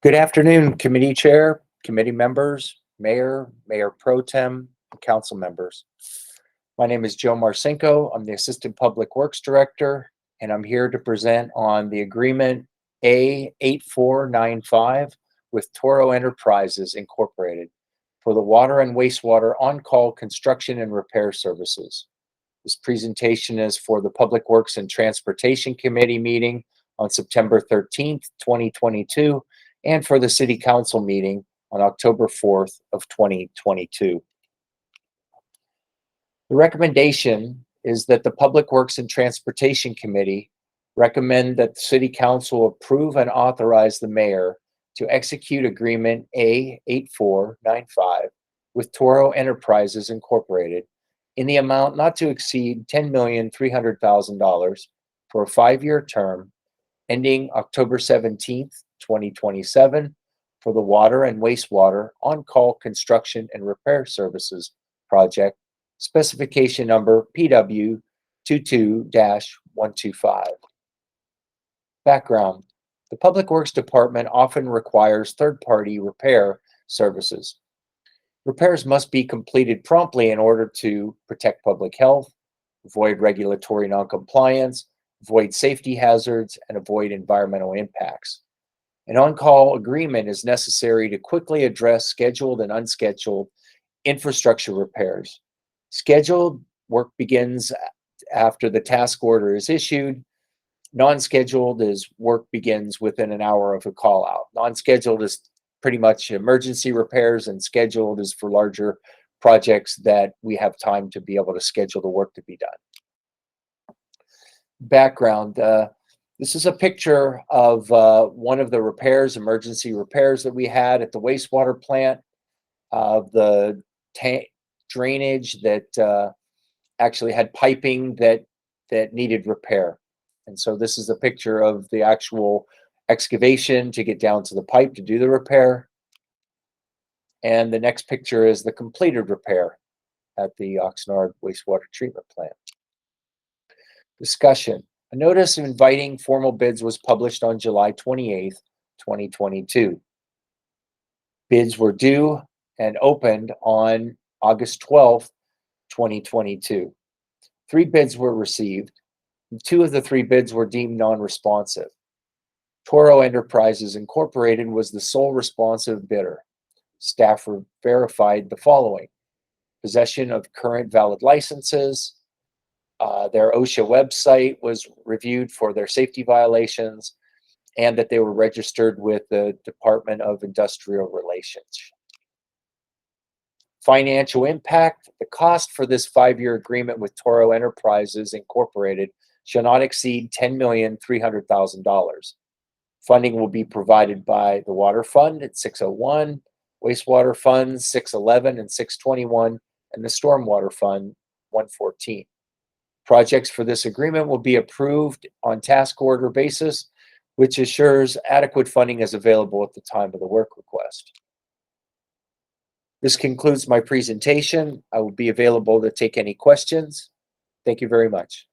Good afternoon, committee chair, committee members, mayor, mayor pro tem, and council members. My name is Joe Marcinko. I'm the Assistant Public Works Director, and I'm here to present on the agreement A8495 with Toro Enterprises Incorporated for the water and wastewater on-call construction and repair services. This presentation is for the Public Works and Transportation Committee meeting on September 13th, 2022, and for the City Council meeting on October 4th of 2022. The recommendation is that the Public Works and Transportation Committee recommend that the City Council approve and authorize the mayor to execute agreement A8495 with Toro Enterprises Incorporated in the amount not to exceed $10,300,000 for a 5-year term ending October 17th, 2027 for the water and wastewater on-call construction and repair services project, specification number PW 22-125. Background: the Public Works Department often requires third-party repair services. Repairs must be completed promptly in order to protect public health, avoid regulatory noncompliance, avoid safety hazards, and avoid environmental impacts. An on-call agreement is necessary to quickly address scheduled and unscheduled infrastructure repairs. Scheduled work begins after the task order is issued. Non-scheduled is work begins within an hour of a call out. Non-scheduled is pretty much emergency repairs, and scheduled is for larger projects that we have time to be able to schedule the work to be done. Background: this is a picture of one of the repairs, emergency repairs that we had at the wastewater plant, the drainage that actually had piping that needed repair. And so this is a picture of the actual excavation to get down to the pipe to do the repair. And the next picture is the completed repair at the Oxnard wastewater treatment plant. Discussion: a notice inviting formal bids was published on July 28th, 2022. Bids were due and opened on August 12th, 2022. 3 bids were received. 2 of the 3 bids were deemed non-responsive. Toro Enterprises Incorporated was the sole responsive bidder. Staff verified the following: possession of current valid licenses. Their OSHA website was reviewed for their safety violations, and that they were registered with the Department of Industrial Relations. Financial impact: the cost for this 5-year agreement with Toro Enterprises Incorporated shall not exceed $10,300,000. Funding will be provided by the Water Fund at 601, Wastewater Fund 611 and 621, and the Stormwater Fund 114. Projects for this agreement will be approved on task order basis, which assures adequate funding is available at the time of the work request. This concludes my presentation. I will be available to take any questions. Thank you very much.